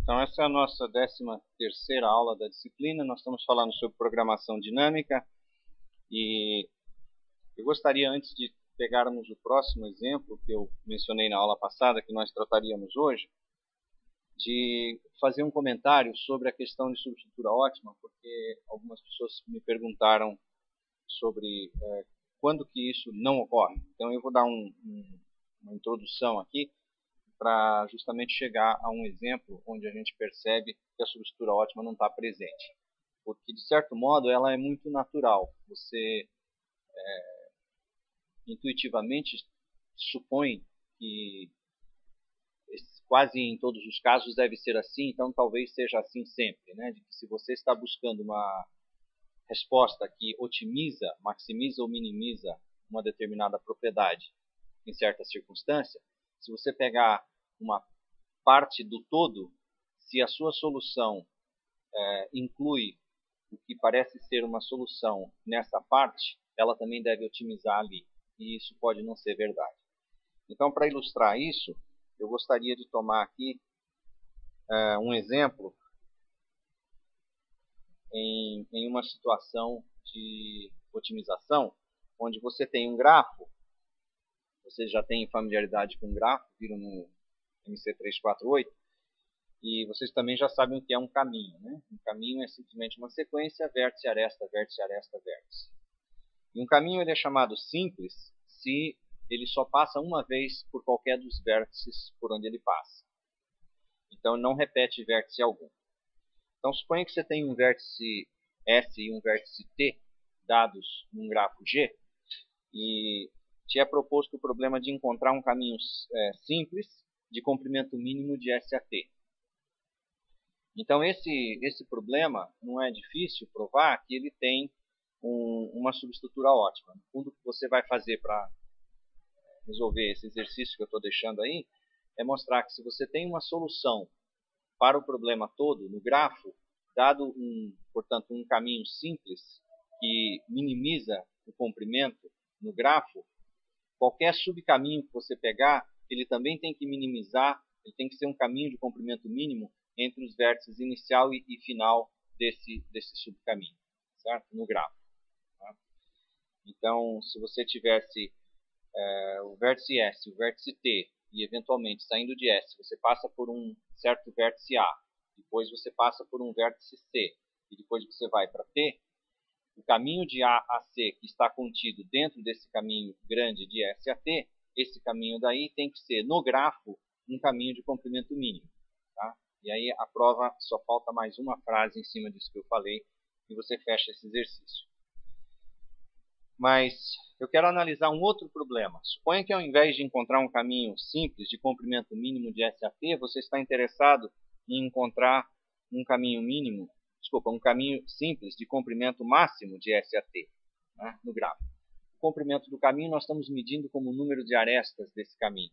Então essa é a nossa 13ª aula da disciplina. Nós estamos falando sobre programação dinâmica e eu gostaria, antes de pegarmos o próximo exemplo que eu mencionei na aula passada, que nós trataríamos hoje, de fazer um comentário sobre a questão de substitutura ótima, porque algumas pessoas me perguntaram sobre quando que isso não ocorre. Então eu vou dar uma introdução aqui para justamente chegar a um exemplo onde a gente percebe que a substitutura ótima não está presente. Porque, de certo modo, ela é muito natural. Você intuitivamente supõe que quase em todos os casos deve ser assim, então talvez seja assim sempre, né? De que se você está buscando uma resposta que otimiza, maximiza ou minimiza uma determinada propriedade em certa circunstância, se você pegar uma parte do todo, se a sua solução inclui o que parece ser uma solução nessa parte, ela também deve otimizar ali. E isso pode não ser verdade. Então, para ilustrar isso, eu gostaria de tomar aqui um exemplo em uma situação de otimização, onde você tem um grafo. Vocês já têm familiaridade com o grafo, viram no MC348, e vocês também já sabem o que é um caminho, né? Um caminho é simplesmente uma sequência, vértice, aresta, vértice, aresta, vértice. E um caminho ele é chamado simples se ele só passa uma vez por qualquer dos vértices por onde ele passa. Então não repete vértice algum. Então suponha que você tem um vértice S e um vértice T dados num grafo G, e te é proposto o problema de encontrar um caminho simples de comprimento mínimo de S a T. Então esse problema não é difícil provar que ele tem uma substitutura ótima. No fundo, o que você vai fazer para resolver esse exercício que eu estou deixando aí é mostrar que se você tem uma solução para o problema todo no grafo, dado portanto, um caminho simples que minimiza o comprimento no grafo, qualquer subcaminho que você pegar, ele também tem que minimizar, ele tem que ser um caminho de comprimento mínimo entre os vértices inicial e final desse subcaminho, certo? No grafo. Tá? Então, se você tivesse o vértice S, o vértice T, e eventualmente saindo de S, você passa por um certo vértice A, depois você passa por um vértice C, e depois você vai para T, o caminho de A a C que está contido dentro desse caminho grande de S a T, esse caminho daí tem que ser, no grafo, um caminho de comprimento mínimo. Tá? E aí a prova só falta mais uma frase em cima disso que eu falei, e você fecha esse exercício. Mas eu quero analisar um outro problema. Suponha que ao invés de encontrar um caminho simples de comprimento mínimo de S a T, você está interessado em encontrar um caminho um caminho simples de comprimento máximo de S a T, né, no grafo. O comprimento do caminho nós estamos medindo como o número de arestas desse caminho.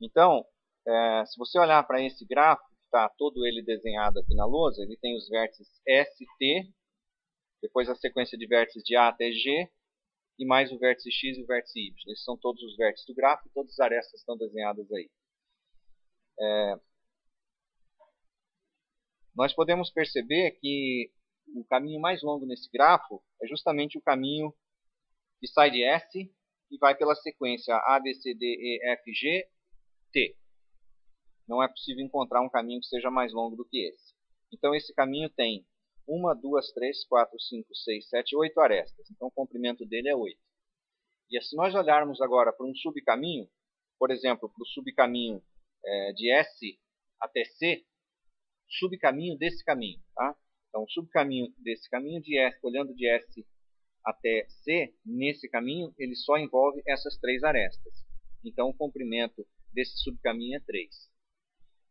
Então, se você olhar para esse gráfico, que está todo ele desenhado aqui na lousa, ele tem os vértices S, T, depois a sequência de vértices de A até G, e mais o vértice X e o vértice Y. Esses são todos os vértices do gráfico, e todas as arestas estão desenhadas aí. Nós podemos perceber que o caminho mais longo nesse grafo é justamente o caminho que sai de S e vai pela sequência A, B, C, D, E, F, G, T. Não é possível encontrar um caminho que seja mais longo do que esse. Então esse caminho tem 1, 2, 3, 4, 5, 6, 7, 8 arestas. Então o comprimento dele é 8. E se nós olharmos agora para um subcaminho, por exemplo, para o subcaminho de S até C, subcaminho desse caminho. Tá? Então o subcaminho desse caminho de S, olhando de S até C, nesse caminho, ele só envolve essas 3 arestas. Então o comprimento desse subcaminho é 3.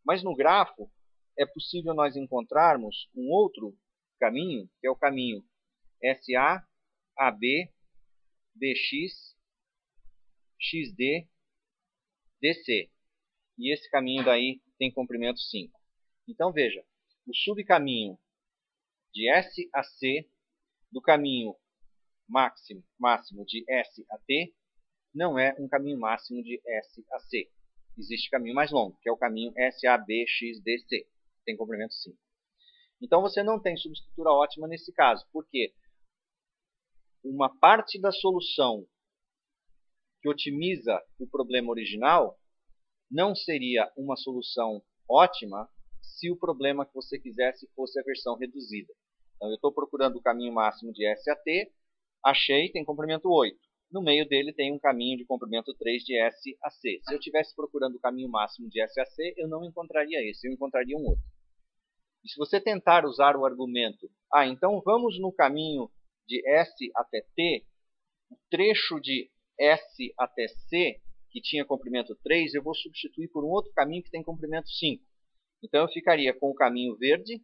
Mas no grafo, é possível nós encontrarmos um outro caminho, que é o caminho SA, AB, BX, XD, DC. E esse caminho daí tem comprimento 5. Então veja, o subcaminho de S a C, do caminho máximo de S a T, não é um caminho máximo de S a C. existe caminho mais longo, que é o caminho SABXDC, tem comprimento 5. Então você não tem subestrutura ótima nesse caso, porque uma parte da solução que otimiza o problema original não seria uma solução ótima se o problema que você quisesse fosse a versão reduzida. Então eu estou procurando o caminho máximo de SAT, achei, tem comprimento 8. No meio dele tem um caminho de comprimento 3 de SAC. Se eu estivesse procurando o caminho máximo de SAC, eu não encontraria esse, eu encontraria um outro. E se você tentar usar o argumento, então vamos no caminho de S até T, o trecho de S até C, que tinha comprimento 3, eu vou substituir por um outro caminho que tem comprimento 5. Então eu ficaria com o caminho verde,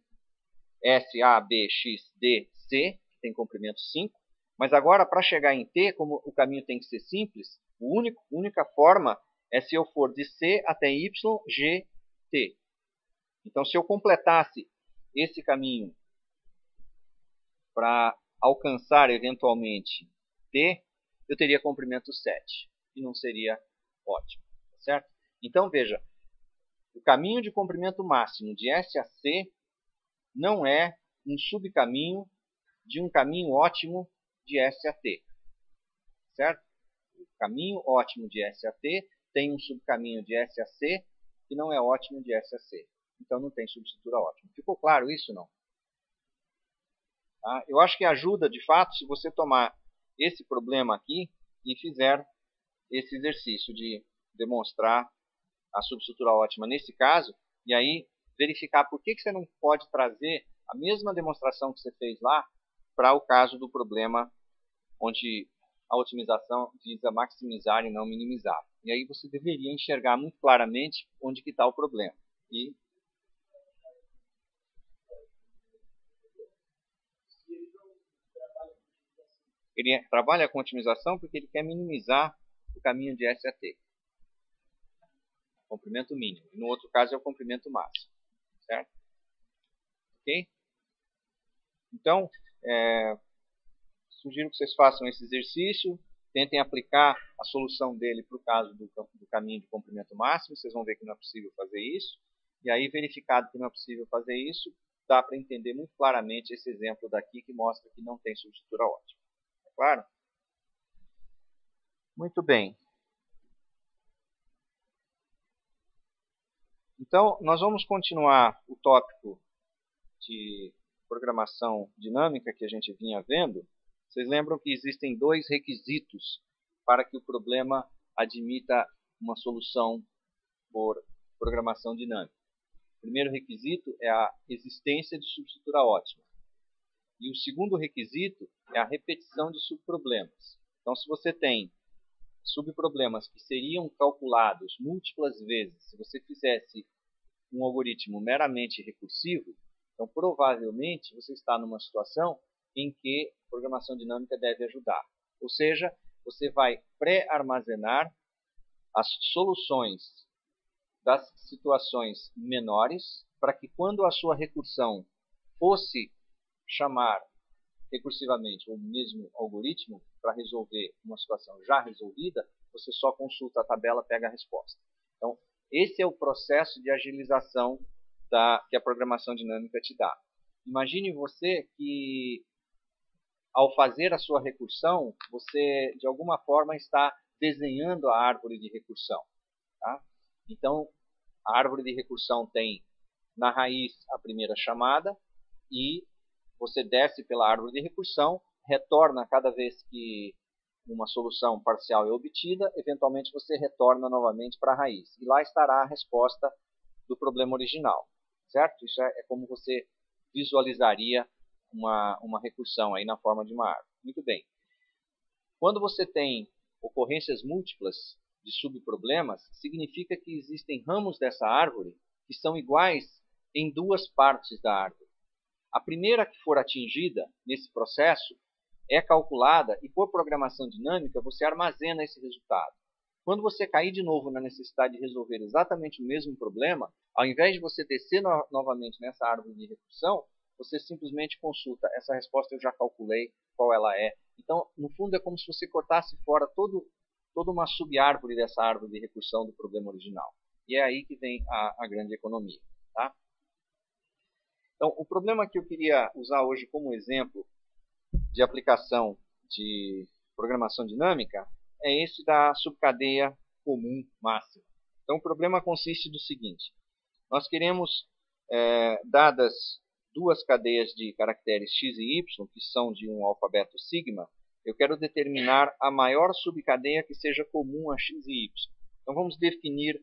SABXDC, que tem comprimento 5. Mas agora, para chegar em T, como o caminho tem que ser simples, a única forma é se eu for de C até YGT. Então, se eu completasse esse caminho para alcançar, eventualmente, T, eu teria comprimento 7, e não seria ótimo. Tá certo? Então, veja, o caminho de comprimento máximo de S a C não é um subcaminho de um caminho ótimo de S a T. Certo? O caminho ótimo de S a T tem um subcaminho de S a C que não é ótimo de S a C. Então não tem substitutura ótima. Ficou claro isso, não? Tá? Eu acho que ajuda, de fato, se você tomar esse problema aqui e fizer esse exercício de demonstrar a substitutura ótima nesse caso, e aí verificar por que você não pode trazer a mesma demonstração que você fez lá para o caso do problema onde a otimização visa maximizar e não minimizar. E aí você deveria enxergar muito claramente onde que está o problema. E ele trabalha com otimização porque ele quer minimizar o caminho de S a T. Comprimento mínimo. E no outro caso é o comprimento máximo. Certo? Ok? Então, sugiro que vocês façam esse exercício, tentem aplicar a solução dele para o caso do caminho de comprimento máximo, vocês vão ver que não é possível fazer isso, e aí, verificado que não é possível fazer isso, dá para entender muito claramente esse exemplo daqui que mostra que não tem substitutura ótima. É claro? Muito bem. Então, nós vamos continuar o tópico de programação dinâmica que a gente vinha vendo. Vocês lembram que existem dois requisitos para que o problema admita uma solução por programação dinâmica. O primeiro requisito é a existência de substitutura ótima. E o segundo requisito é a repetição de subproblemas. Então, se você tem subproblemas que seriam calculados múltiplas vezes, se você fizesse um algoritmo meramente recursivo, então provavelmente você está numa situação em que a programação dinâmica deve ajudar. Ou seja, você vai pré-armazenar as soluções das situações menores para que quando a sua recursão fosse chamar recursivamente o mesmo algoritmo para resolver uma situação já resolvida, você só consulta a tabela, pega a resposta. Então, esse é o processo de agilização que a programação dinâmica te dá. Imagine você que, ao fazer a sua recursão, você, de alguma forma, está desenhando a árvore de recursão. Tá? Então, a árvore de recursão tem, na raiz, a primeira chamada, e você desce pela árvore de recursão, retorna cada vez que uma solução parcial é obtida, eventualmente você retorna novamente para a raiz. E lá estará a resposta do problema original. Certo? Isso é como você visualizaria uma recursão aí na forma de uma árvore. Muito bem. Quando você tem ocorrências múltiplas de subproblemas, significa que existem ramos dessa árvore que são iguais em duas partes da árvore. A primeira que for atingida nesse processo é calculada e, por programação dinâmica, você armazena esse resultado. Quando você cair de novo na necessidade de resolver exatamente o mesmo problema, ao invés de você descer novamente nessa árvore de recursão, você simplesmente consulta. Essa resposta eu já calculei qual ela é. Então, no fundo, é como se você cortasse fora toda uma sub-árvore dessa árvore de recursão do problema original. E é aí que vem a grande economia. Tá? Então, o problema que eu queria usar hoje como exemplo de aplicação de programação dinâmica é esse da subcadeia comum máxima. Então, o problema consiste do seguinte. Nós queremos, dadas duas cadeias de caracteres x e y, que são de um alfabeto sigma, eu quero determinar a maior subcadeia que seja comum a x e y. Então, vamos definir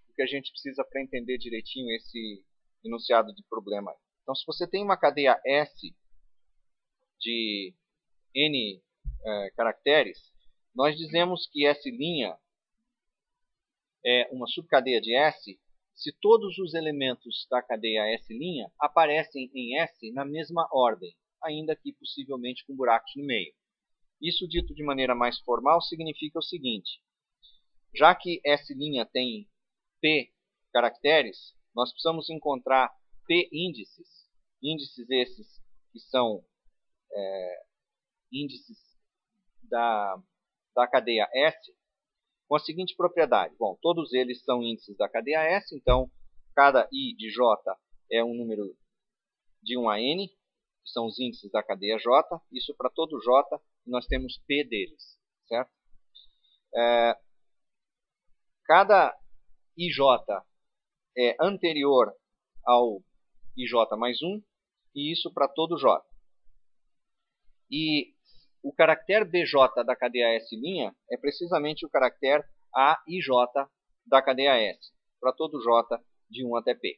o que a gente precisa para entender direitinho esse enunciado de problema. Então, se você tem uma cadeia S de n caracteres, nós dizemos que S' é uma subcadeia de S se todos os elementos da cadeia S' aparecem em S na mesma ordem, ainda que possivelmente com buracos no meio. Isso, dito de maneira mais formal, significa o seguinte. Já que S' tem P caracteres, nós precisamos encontrar P índices. Índices esses que são índices da cadeia S, com a seguinte propriedade. Bom, todos eles são índices da cadeia S, então cada I de J é um número de 1 a N, que são os índices da cadeia J. Isso para todo J, nós temos P deles, certo? Cada IJ é anterior ao IJ mais 1, e isso para todo J. E o caractere BJ da cadeia S' é precisamente o caractere AIJ da cadeia S, para todo J de 1 até P.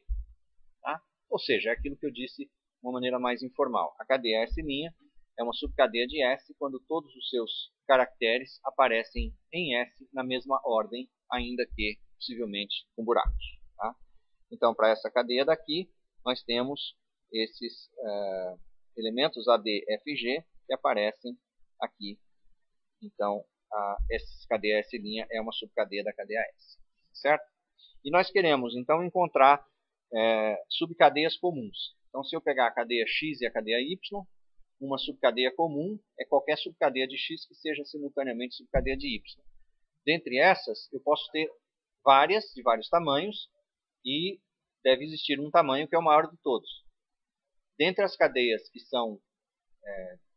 Tá? Ou seja, é aquilo que eu disse de uma maneira mais informal. A cadeia S' é uma subcadeia de S quando todos os seus caracteres aparecem em S na mesma ordem, ainda que possivelmente com buracos. Tá? Então, para essa cadeia daqui, nós temos esses elementos A, D, F e G que aparecem aqui. Então, essa cadeia S' é uma subcadeia da cadeia S. Certo? E nós queremos, então, encontrar subcadeias comuns. Então, se eu pegar a cadeia X e a cadeia Y, uma subcadeia comum é qualquer subcadeia de X que seja simultaneamente subcadeia de Y. Dentre essas, eu posso ter várias, de vários tamanhos, e deve existir um tamanho que é o maior de todos. Dentre as cadeias que são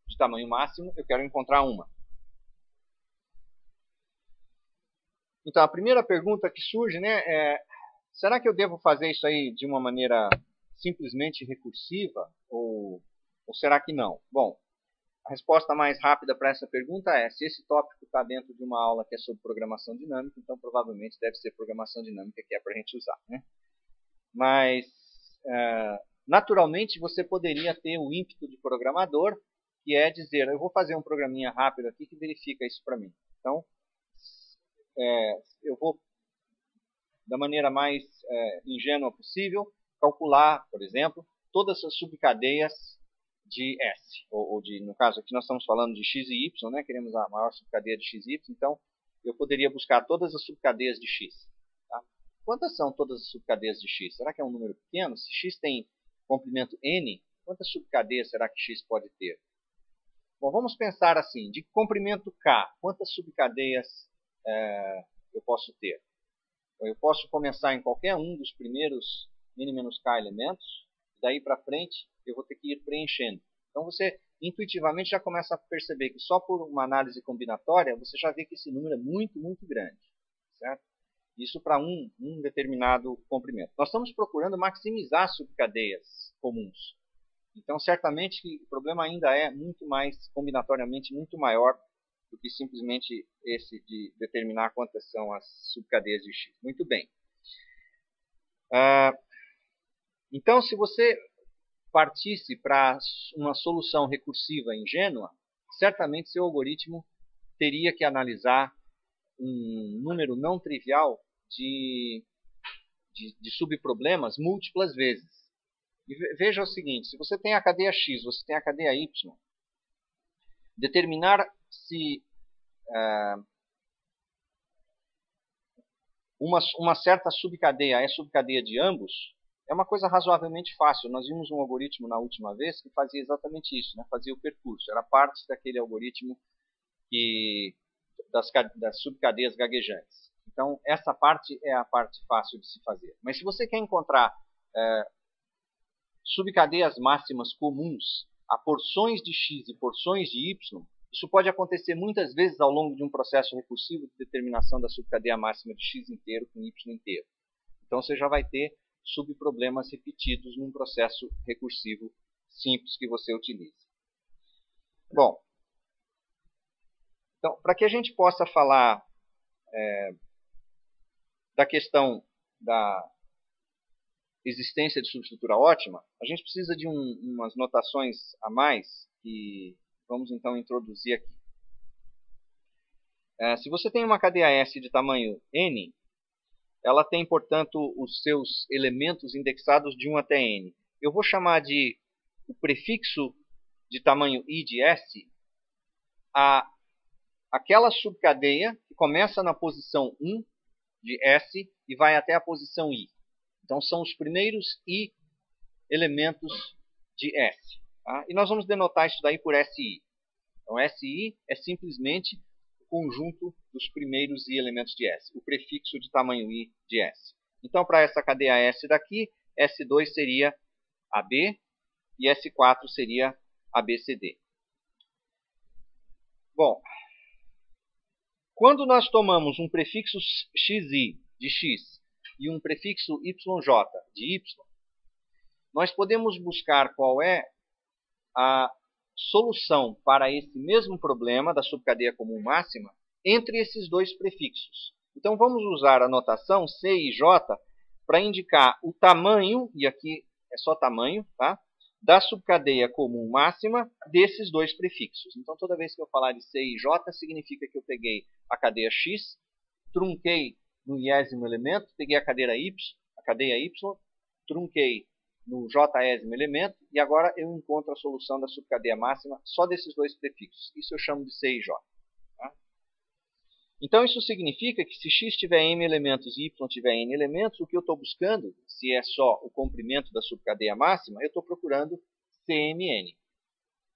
de tamanho máximo, eu quero encontrar uma. Então, a primeira pergunta que surge, né, será que eu devo fazer isso aí de uma maneira simplesmente recursiva ou será que não? Bom, a resposta mais rápida para essa pergunta é: se esse tópico está dentro de uma aula que é sobre programação dinâmica, então provavelmente deve ser programação dinâmica que é para a gente usar. Né? Mas, naturalmente, você poderia ter o ímpeto de programador, que é dizer, eu vou fazer um programinha rápido aqui que verifica isso para mim. Então, eu vou, da maneira mais ingênua possível, calcular, por exemplo, todas as subcadeias de S, ou de, no caso aqui nós estamos falando de X e Y, né? Queremos a maior subcadeia de X e Y, então eu poderia buscar todas as subcadeias de X. Tá? Quantas são todas as subcadeias de X? Será que é um número pequeno? Se X tem comprimento N, quantas subcadeias será que X pode ter? Bom, vamos pensar assim, de comprimento K, quantas subcadeias eu posso ter? Eu posso começar em qualquer um dos primeiros n-k elementos, daí para frente eu vou ter que ir preenchendo. Então você intuitivamente já começa a perceber que só por uma análise combinatória você já vê que esse número é muito, muito grande. Certo? Isso para um determinado comprimento. Nós estamos procurando maximizar subcadeias comuns. Então certamente que o problema ainda é muito mais, combinatoriamente, muito maior do que simplesmente esse de determinar quantas são as subcadeias de X. Muito bem. Então, se você partisse para uma solução recursiva ingênua, certamente seu algoritmo teria que analisar um número não trivial de subproblemas múltiplas vezes. E veja o seguinte, se você tem a cadeia X, você tem a cadeia Y, determinar se uma certa subcadeia é subcadeia de ambos é uma coisa razoavelmente fácil. Nós vimos um algoritmo na última vez que fazia exatamente isso, né? Fazia o percurso. Era parte daquele algoritmo das subcadeias gaguejantes. Então, essa parte é a parte fácil de se fazer. Mas se você quer encontrar subcadeias máximas comuns a porções de x e porções de y, isso pode acontecer muitas vezes ao longo de um processo recursivo de determinação da subcadeia máxima de x inteiro com y inteiro. Então, você já vai ter subproblemas repetidos num processo recursivo simples que você utilize. Bom, então, para que a gente possa falar da questão da existência de subestrutura ótima, a gente precisa de umas notações a mais que vamos então introduzir aqui. Se você tem uma cadeia S de tamanho n, ela tem, portanto, os seus elementos indexados de 1 até n. Eu vou chamar de o prefixo de tamanho i de S aquela subcadeia que começa na posição 1 de S e vai até a posição i. Então, são os primeiros i elementos de S. Tá? E nós vamos denotar isso daí por SI. Então, SI é simplesmente o conjunto dos primeiros i elementos de S, o prefixo de tamanho i de S. Então, para essa cadeia S daqui, S2 seria AB e S4 seria ABCD. Bom, quando nós tomamos um prefixo xi de x e um prefixo yj de y, nós podemos buscar qual é a solução para esse mesmo problema da subcadeia comum máxima entre esses dois prefixos. Então, vamos usar a notação C e J para indicar o tamanho, e aqui é só tamanho, tá? Da subcadeia comum máxima desses dois prefixos. Então, toda vez que eu falar de C e J, significa que eu peguei a cadeia X, trunquei no iésimo elemento, peguei a cadeia Y, trunquei no jésimo elemento, e agora eu encontro a solução da subcadeia máxima só desses dois prefixos. Isso eu chamo de C e J. Tá? Então, isso significa que se x tiver m elementos e y tiver n elementos, o que eu estou buscando, se é só o comprimento da subcadeia máxima, eu estou procurando CMN.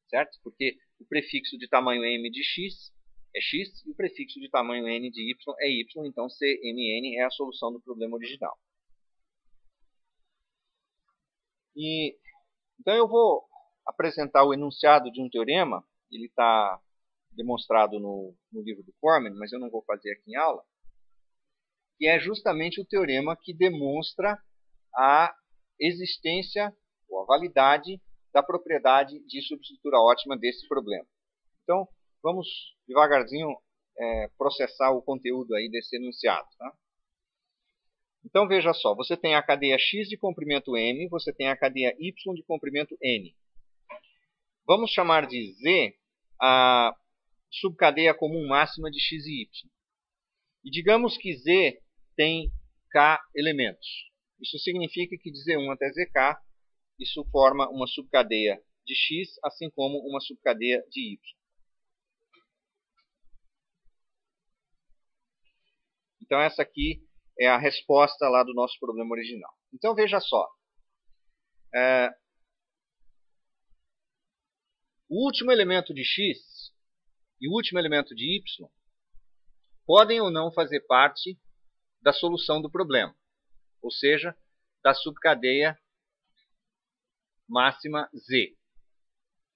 Certo? Porque o prefixo de tamanho m de x é x e o prefixo de tamanho n de y é y, então CMN é a solução do problema original. Então eu vou apresentar o enunciado de um teorema, ele está demonstrado no livro do Corman, mas eu não vou fazer aqui em aula, que é justamente o teorema que demonstra a existência ou a validade da propriedade de subestrutura ótima desse problema. Então, vamos devagarzinho processar o conteúdo aí desse enunciado. Tá? Então, veja só, você tem a cadeia x de comprimento m, você tem a cadeia y de comprimento n. Vamos chamar de Z a subcadeia comum máxima de x e y. E digamos que Z tem k elementos. Isso significa que de Z1 até Zk, isso forma uma subcadeia de x, assim como uma subcadeia de y. Então, essa aqui é a resposta lá do nosso problema original. Então, veja só. O último elemento de x e o último elemento de y podem ou não fazer parte da solução do problema, ou seja, da subcadeia máxima Z.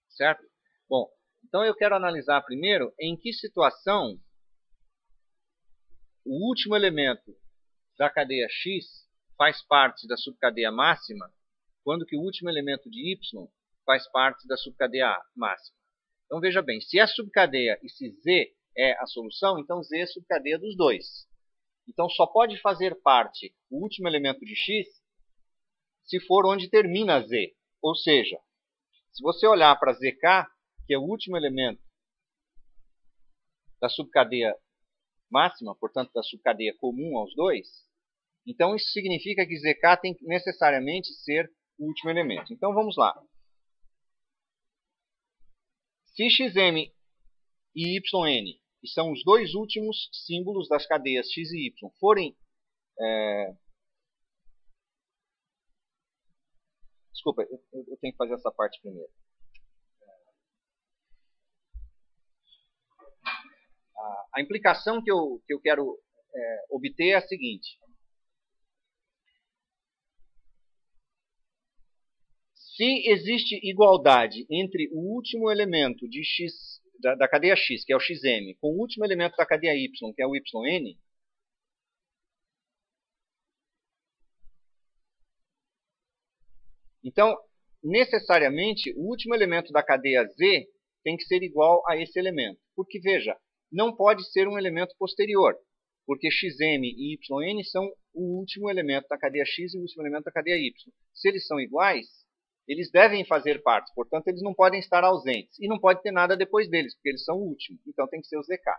Certo? Bom, então eu quero analisar primeiro em que situação o último elemento da cadeia x faz parte da subcadeia máxima, quando que o último elemento de y faz parte da subcadeia máxima. Então, veja bem, se é subcadeia e se Z é a solução, então Z é subcadeia dos dois. Então, só pode fazer parte o último elemento de x se for onde termina Z. Ou seja, se você olhar para ZK, que é o último elemento da subcadeia máxima, portanto, da subcadeia comum aos dois, então isso significa que ZK tem que necessariamente ser o último elemento. Então, vamos lá. Se xm e yn, que são os dois últimos símbolos das cadeias x e y, forem... Desculpa, eu tenho que fazer essa parte primeiro. A implicação que eu quero obter é a seguinte. Se existe igualdade entre o último elemento de X, da cadeia X, que é o XM, com o último elemento da cadeia Y, que é o YN, então, necessariamente, o último elemento da cadeia Z tem que ser igual a esse elemento. Porque, veja, não pode ser um elemento posterior, porque XM e YN são o último elemento da cadeia X e o último elemento da cadeia Y. Se eles são iguais, eles devem fazer parte, portanto, eles não podem estar ausentes. E não pode ter nada depois deles, porque eles são o último. Então, tem que ser o ZK.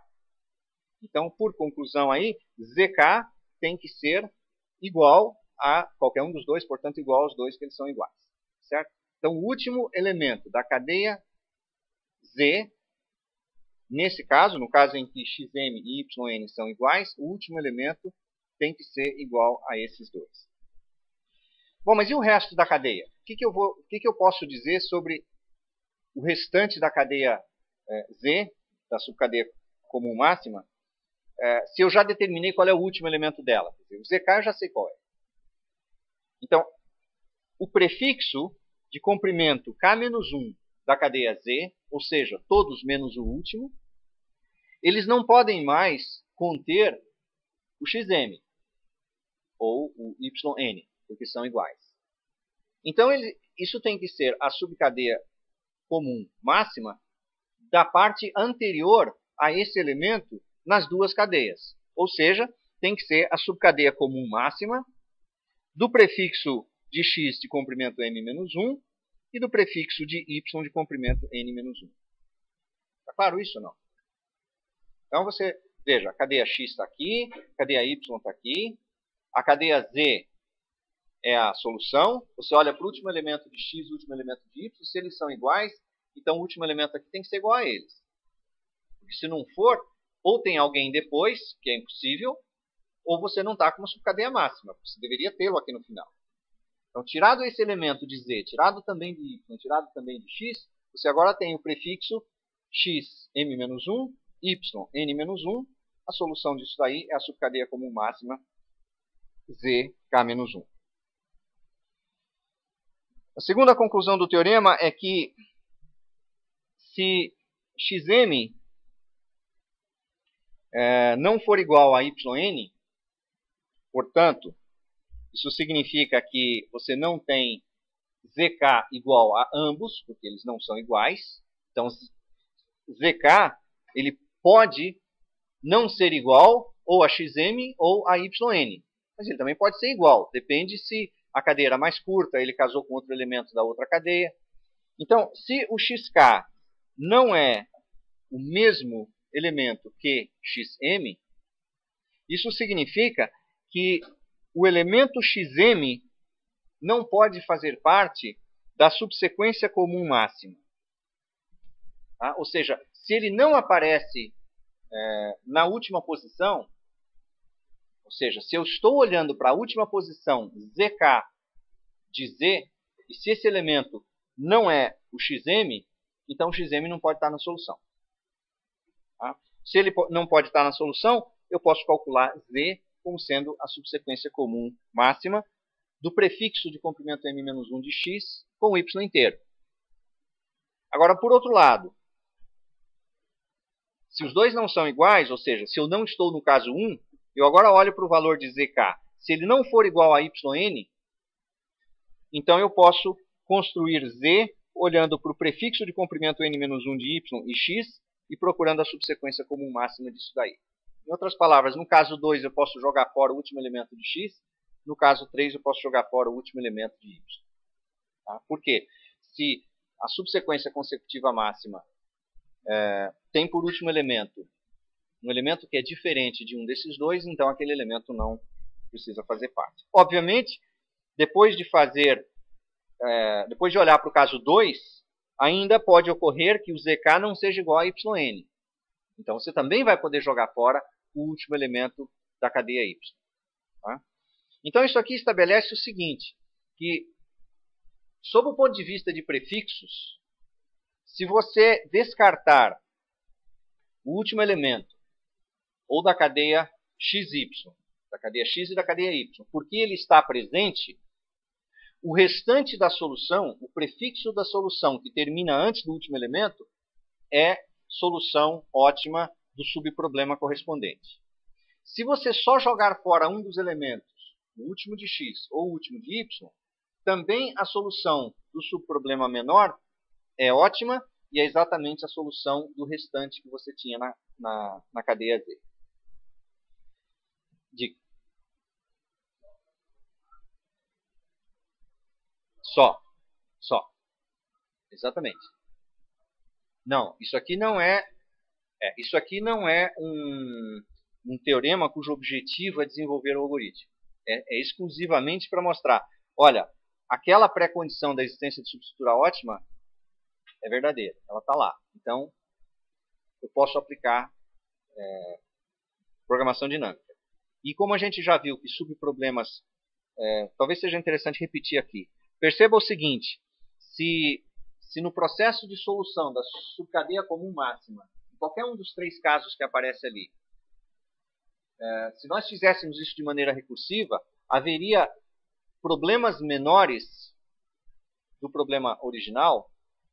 Então, por conclusão aí, ZK tem que ser igual a qualquer um dos dois, portanto, igual aos dois, que eles são iguais. Certo? Então, o último elemento da cadeia Z, nesse caso, no caso em que XM e YN são iguais, o último elemento tem que ser igual a esses dois. Bom, mas e o resto da cadeia? O que eu posso dizer sobre o restante da cadeia Z, da subcadeia comum máxima, se eu já determinei qual é o último elemento dela? O ZK eu já sei qual é. Então, o prefixo de comprimento K-1 da cadeia Z, ou seja, todos menos o último, eles não podem mais conter o XM ou o YN, porque são iguais. Então, isso tem que ser a subcadeia comum máxima da parte anterior a esse elemento nas duas cadeias. Ou seja, tem que ser a subcadeia comum máxima do prefixo de x de comprimento n-1 e do prefixo de y de comprimento n-1. Está claro isso ou não? Então, você veja, a cadeia x está aqui, a cadeia y está aqui, a cadeia z é a solução. Você olha para o último elemento de x e o último elemento de y, se eles são iguais, então o último elemento aqui tem que ser igual a eles. Porque se não for, ou tem alguém depois, que é impossível, ou você não está com uma subcadeia máxima. Você deveria tê-lo aqui no final. Então, tirado esse elemento de z, tirado também de y, tirado também de x, você agora tem o prefixo x m-1, y n-1. A solução disso daí é a subcadeia comum máxima z k-1. A segunda conclusão do teorema é que se xm não for igual a yn, portanto, isso significa que você não tem zk igual a ambos, porque eles não são iguais. Então, zk ele pode não ser igual ou a xm ou a yn. Mas ele também pode ser igual. Depende se a cadeia era mais curta, ele casou com outro elemento da outra cadeia. Então, se o xk não é o mesmo elemento que xm, isso significa que o elemento xm não pode fazer parte da subsequência comum máxima. Tá? Ou seja, se ele não aparece na última posição, ou seja, se eu estou olhando para a última posição zk de z, e se esse elemento não é o xm, então o xm não pode estar na solução. Tá? Se ele não pode estar na solução, eu posso calcular z como sendo a subsequência comum máxima do prefixo de comprimento m-1 de x com y inteiro. Agora, por outro lado, se os dois não são iguais, ou seja, se eu não estou no caso 1, eu agora olho para o valor de zk. Se ele não for igual a yn, então eu posso construir z olhando para o prefixo de comprimento n-1 de y e x e procurando a subsequência comum máxima disso daí. Em outras palavras, no caso 2 eu posso jogar fora o último elemento de x, no caso 3 eu posso jogar fora o último elemento de y. Tá? Por quê? Se a subsequência consecutiva máxima tem por último elemento um elemento que é diferente de um desses dois, então aquele elemento não precisa fazer parte. Obviamente, depois de olhar para o caso 2, ainda pode ocorrer que o zk não seja igual a yn. Então você também vai poder jogar fora o último elemento da cadeia y. Tá? Então isso aqui estabelece o seguinte, que sob o ponto de vista de prefixos, se você descartar o último elemento ou da cadeia XY, da cadeia X e da cadeia Y. Porque ele está presente, o restante da solução, o prefixo da solução que termina antes do último elemento, é solução ótima do subproblema correspondente. Se você só jogar fora um dos elementos, o último de X ou o último de Y, também a solução do subproblema menor é ótima e é exatamente a solução do restante que você tinha na cadeia Z. Dica. Só. Exatamente. Não, isso aqui não é um teorema cujo objetivo é desenvolver o algoritmo. É exclusivamente para mostrar, olha, aquela pré-condição da existência de subestrutura ótima é verdadeira, ela está lá. Então, eu posso aplicar programação dinâmica. E como a gente já viu que subproblemas, talvez seja interessante repetir aqui. Perceba o seguinte, se no processo de solução da subcadeia comum máxima, em qualquer um dos três casos que aparece ali, se nós fizéssemos isso de maneira recursiva, haveria problemas menores do problema original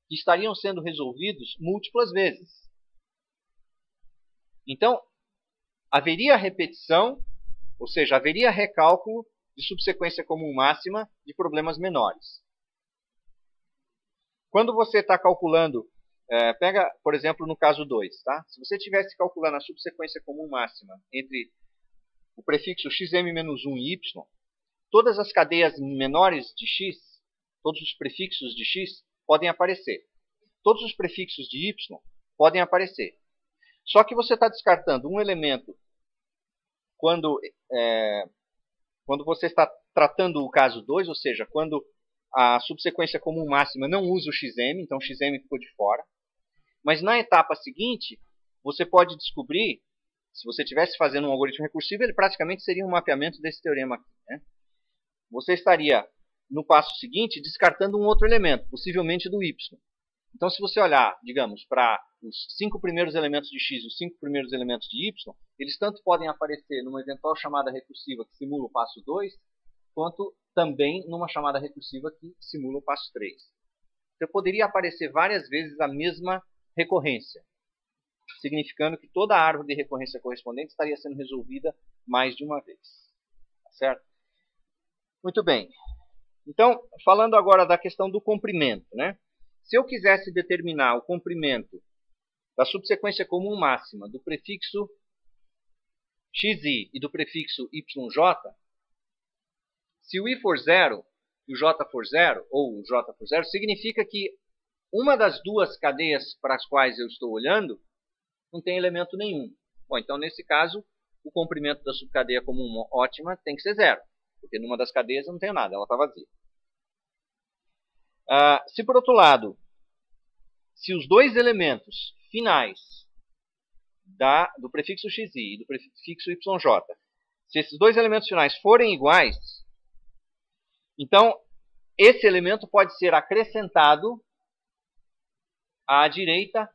que estariam sendo resolvidos múltiplas vezes. Então, haveria repetição, ou seja, haveria recálculo de subsequência comum máxima de problemas menores. Quando você está calculando, pega, por exemplo, no caso 2, tá? Se você estivesse calculando a subsequência comum máxima entre o prefixo xm-1 e y, todas as cadeias menores de x, todos os prefixos de x, podem aparecer. Todos os prefixos de y podem aparecer. Só que você está descartando um elemento quando você está tratando o caso 2, ou seja, quando a subsequência comum máxima não usa o xm, então o xm ficou de fora. Mas na etapa seguinte, você pode descobrir, se você estivesse fazendo um algoritmo recursivo, ele praticamente seria um mapeamento desse teorema aqui, né? Você estaria, no passo seguinte, descartando um outro elemento, possivelmente do y. Então, se você olhar, digamos, para os 5 primeiros elementos de x e os 5 primeiros elementos de y, eles tanto podem aparecer numa eventual chamada recursiva que simula o passo 2, quanto também numa chamada recursiva que simula o passo 3. Então, poderia aparecer várias vezes a mesma recorrência, significando que toda a árvore de recorrência correspondente estaria sendo resolvida mais de uma vez. Tá certo? Muito bem. Então, falando agora da questão do comprimento, né? Se eu quisesse determinar o comprimento da subsequência comum máxima do prefixo xi e do prefixo yj, se o i for 0 e o j for 0, ou o j for 0, significa que uma das duas cadeias para as quais eu estou olhando não tem elemento nenhum. Bom, então, nesse caso, o comprimento da subcadeia comum ótima tem que ser 0, porque numa das cadeias eu não tenho nada, ela está vazia. Se, por outro lado, se os dois elementos finais do prefixo xi e do prefixo yj, se esses dois elementos finais forem iguais, então esse elemento pode ser acrescentado à direita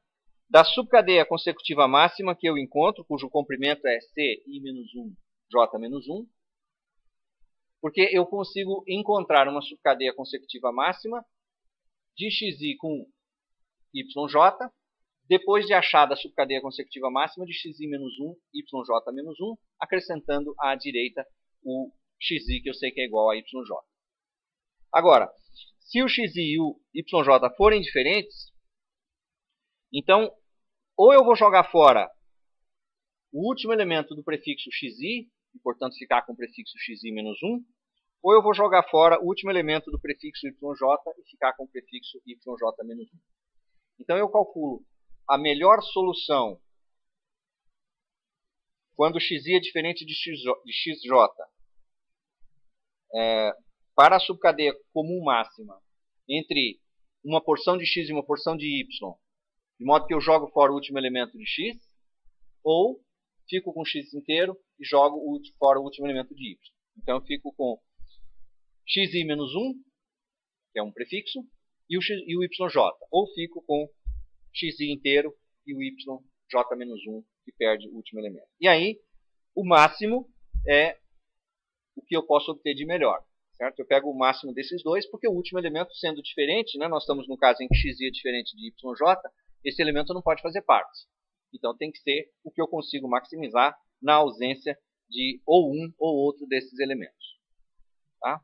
da subcadeia consecutiva máxima que eu encontro, cujo comprimento é ci-1, j-1, porque eu consigo encontrar uma subcadeia consecutiva máxima de xi com yj, depois de achar da subcadeia consecutiva máxima de xi-1, yj-1, acrescentando à direita o xi, que eu sei que é igual a yj. Agora, se o xi e o yj forem diferentes, então, ou eu vou jogar fora o último elemento do prefixo xi, e portanto ficar com o prefixo xi-1, ou eu vou jogar fora o último elemento do prefixo yj e ficar com o prefixo yj-1. Então eu calculo a melhor solução quando xi é diferente de xj para a subcadeia comum máxima entre uma porção de x e uma porção de y, de modo que eu jogo fora o último elemento de x, ou fico com x inteiro e jogo fora o último elemento de y. Então eu fico com xi-1, que é um prefixo, e o yj, ou fico com xi inteiro e o yj-1, que perde o último elemento. E aí, o máximo é o que eu posso obter de melhor. Certo? Eu pego o máximo desses dois, porque o último elemento sendo diferente, né, nós estamos no caso em que xi é diferente de yj, esse elemento não pode fazer parte. Então tem que ser o que eu consigo maximizar na ausência de ou um ou outro desses elementos. Tá?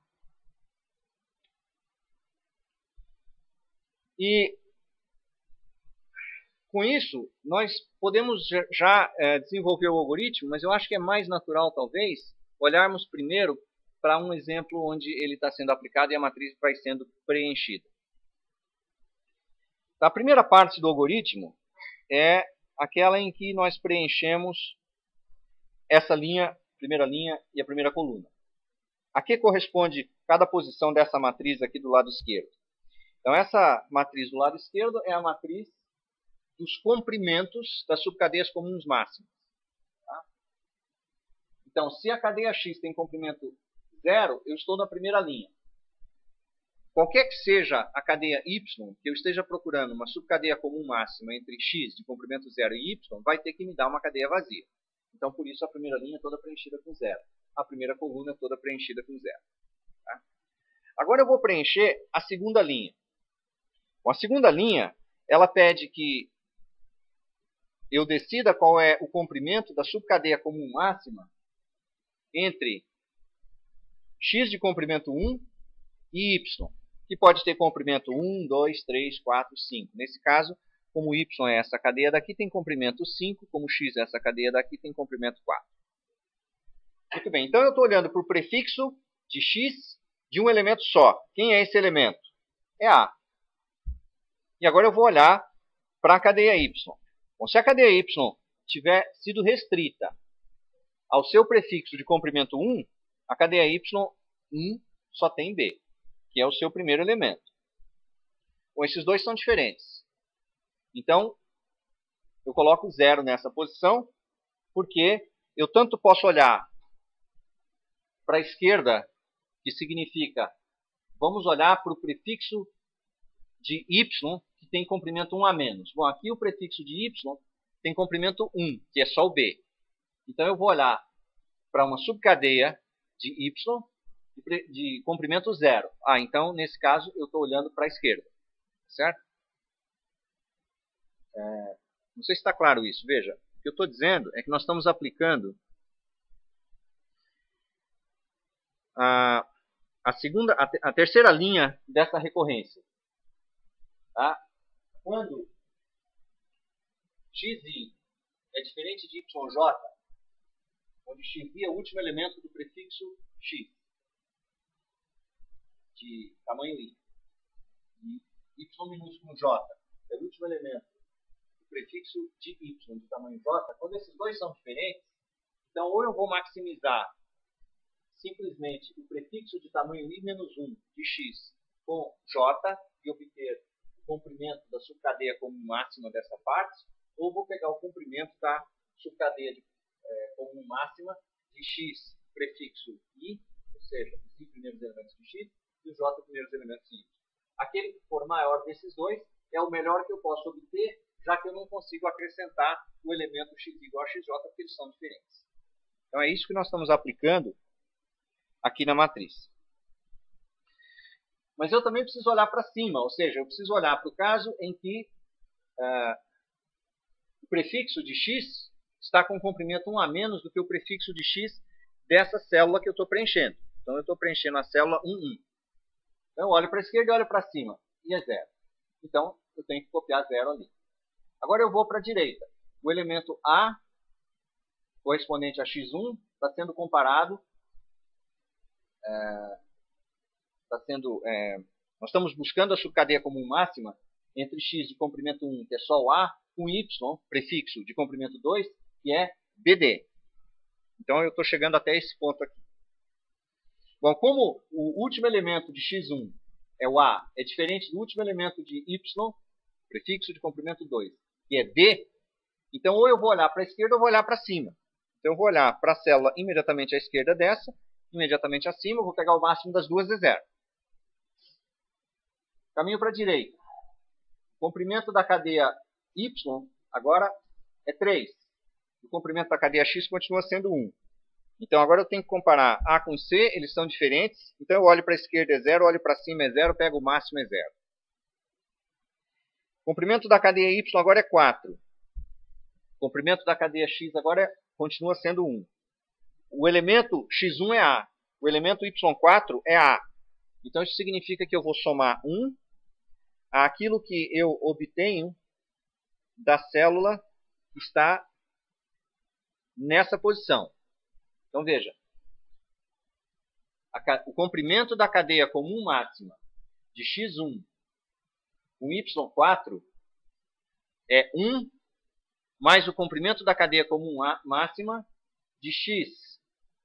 E com isso, nós podemos já desenvolver o algoritmo, mas eu acho que é mais natural, talvez, olharmos primeiro para um exemplo onde ele está sendo aplicado e a matriz vai sendo preenchida. A primeira parte do algoritmo é aquela em que nós preenchemos essa linha, primeira linha e a primeira coluna. A que corresponde cada posição dessa matriz aqui do lado esquerdo? Então, essa matriz do lado esquerdo é a matriz dos comprimentos das subcadeias comuns máximas. Tá? Então, se a cadeia X tem comprimento 0, eu estou na primeira linha. Qualquer que seja a cadeia Y, que eu esteja procurando uma subcadeia comum máxima entre X de comprimento 0 e Y, vai ter que me dar uma cadeia vazia. Então, por isso, a primeira linha é toda preenchida com 0. A primeira coluna é toda preenchida com 0. Tá? Agora eu vou preencher a segunda linha. Bom, a segunda linha, ela pede que eu decida qual é o comprimento da subcadeia comum máxima entre X de comprimento 1 e Y, que pode ter comprimento 1, 2, 3, 4, 5. Nesse caso, como Y é essa cadeia daqui, tem comprimento 5, como X é essa cadeia daqui, tem comprimento 4. Muito bem, então eu estou olhando para o prefixo de X de um elemento só. Quem é esse elemento? É A. E agora eu vou olhar para a cadeia Y. Bom, se a cadeia Y tiver sido restrita ao seu prefixo de comprimento 1, a cadeia Y1 só tem B, que é o seu primeiro elemento. Bom, esses dois são diferentes. Então, eu coloco 0 nessa posição, porque eu tanto posso olhar para a esquerda, que significa, vamos olhar para o prefixo de Y, que tem comprimento 1 a menos. Bom, aqui o prefixo de Y tem comprimento 1, que é só o B. Então, eu vou olhar para uma subcadeia de Y de comprimento 0. Então, nesse caso, eu estou olhando para a esquerda. Certo? Não sei se está claro isso. Veja, o que eu estou dizendo é que nós estamos aplicando a terceira linha dessa recorrência. Tá? Quando xi é diferente de yj, onde xi é o último elemento do prefixo x, de tamanho i, e y minúsculo j é o último elemento do prefixo de y, de tamanho j, quando esses dois são diferentes, então ou eu vou maximizar simplesmente o prefixo de tamanho i menos 1 de x com j e obter o comprimento da subcadeia como máxima dessa parte, ou vou pegar o comprimento da subcadeia como máxima de x prefixo i, ou seja, os i primeiros elementos de x, e os j primeiros elementos de y. Aquele que for maior desses dois é o melhor que eu posso obter, já que eu não consigo acrescentar o elemento x igual a xj, porque eles são diferentes. Então é isso que nós estamos aplicando aqui na matriz. Mas eu também preciso olhar para cima, ou seja, eu preciso olhar para o caso em que o prefixo de x está com comprimento 1 a menos do que o prefixo de x dessa célula que eu estou preenchendo. Então, eu estou preenchendo a célula 1, 1. Então, eu olho para a esquerda e olho para cima, e é 0. Então, eu tenho que copiar 0 ali. Agora, eu vou para a direita. O elemento A, correspondente a x1, está sendo comparado. Nós estamos buscando a subcadeia comum máxima entre x de comprimento 1, que é só o A, com y, prefixo de comprimento 2, que é BD. Então, eu estou chegando até esse ponto aqui. Bom, como o último elemento de x1 é o A, é diferente do último elemento de y, prefixo de comprimento 2, que é D, então ou eu vou olhar para a esquerda ou eu vou olhar para cima. Então, eu vou olhar para a célula imediatamente à esquerda dessa, imediatamente acima, eu vou pegar o máximo das duas, é 0. Caminho para a direita. O comprimento da cadeia y agora é 3. O comprimento da cadeia x continua sendo 1. Então agora eu tenho que comparar A com C, eles são diferentes. Então eu olho para a esquerda é 0, olho para cima é 0, pego o máximo é 0. O comprimento da cadeia Y agora é 4. O comprimento da cadeia X agora continua sendo 1. O elemento X1 é A. O elemento Y4 é A. Então isso significa que eu vou somar 1 àquilo que eu obtenho da célula que está nessa posição. Então veja, o comprimento da cadeia comum máxima de X1 com Y4 é 1 mais o comprimento da cadeia comum máxima de X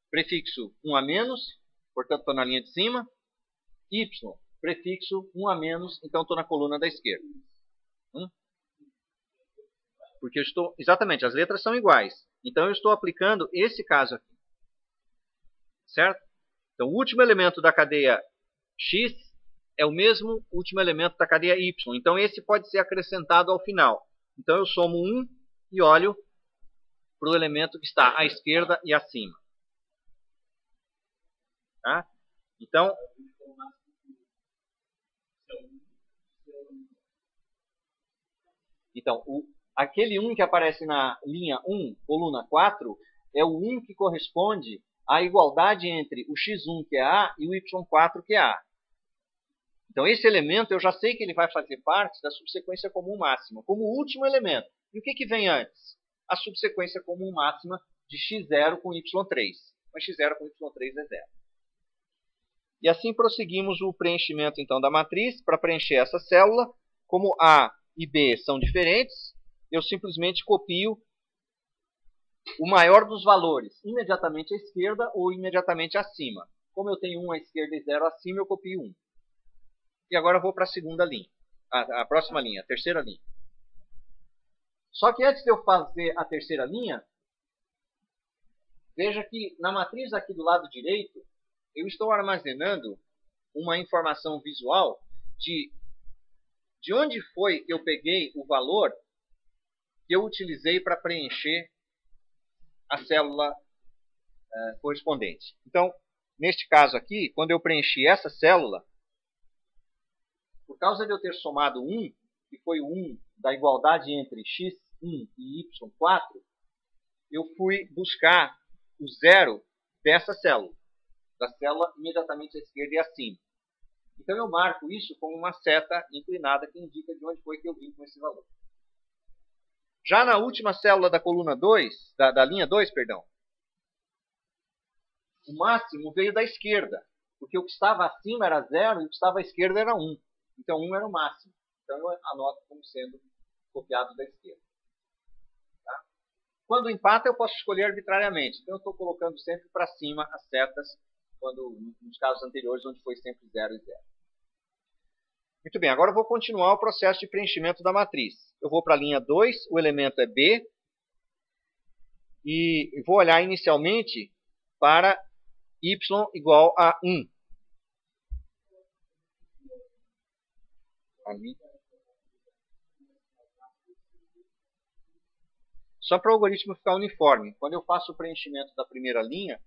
prefixo 1 a menos, portanto estou na linha de cima, Y prefixo 1 a menos, então estou na coluna da esquerda. Porque eu estou, exatamente, as letras são iguais. Então eu estou aplicando esse caso aqui. Certo? Então o último elemento da cadeia X é o mesmo último elemento da cadeia Y. Então esse pode ser acrescentado ao final. Então eu somo 1 e olho para o elemento que está à esquerda e acima. Tá? Então, aquele 1 que aparece na linha 1, coluna 4, é o 1 que corresponde à igualdade entre o x1, que é A, e o y4, que é A. Então, esse elemento, eu já sei que ele vai fazer parte da subsequência comum máxima, como último elemento. E o que vem antes? A subsequência comum máxima de x0 com y3. Mas x0 com y3 é 0. E assim prosseguimos o preenchimento, então, da matriz. Para preencher essa célula, como A e B são diferentes, eu simplesmente copio o maior dos valores, imediatamente à esquerda ou imediatamente acima. Como eu tenho 1 à esquerda e 0 acima, eu copio 1. E agora eu vou para a segunda linha, a próxima linha, a terceira linha. Só que antes de eu fazer a terceira linha, veja que na matriz aqui do lado direito, eu estou armazenando uma informação visual de onde foi que eu peguei o valor que eu utilizei para preencher a célula correspondente. Então, neste caso aqui, quando eu preenchi essa célula, por causa de eu ter somado 1, que foi o 1 da igualdade entre x1 e y4, eu fui buscar o 0 dessa célula, da célula imediatamente à esquerda e acima. Então eu marco isso com uma seta inclinada que indica de onde foi que eu vim com esse valor. Já na última célula da coluna 2, da linha 2, perdão, o máximo veio da esquerda, porque o que estava acima era 0 e o que estava à esquerda era 1. Então 1 era o máximo. Então eu anoto como sendo copiado da esquerda. Tá? Quando empata, eu posso escolher arbitrariamente. Então eu estou colocando sempre para cima as setas, quando nos casos anteriores, onde foi sempre 0 e 0. Muito bem, agora eu vou continuar o processo de preenchimento da matriz. Eu vou para a linha 2, o elemento é B, e vou olhar inicialmente para y igual a 1. Ali. Só para o algoritmo ficar uniforme. Quando eu faço o preenchimento da primeira linha,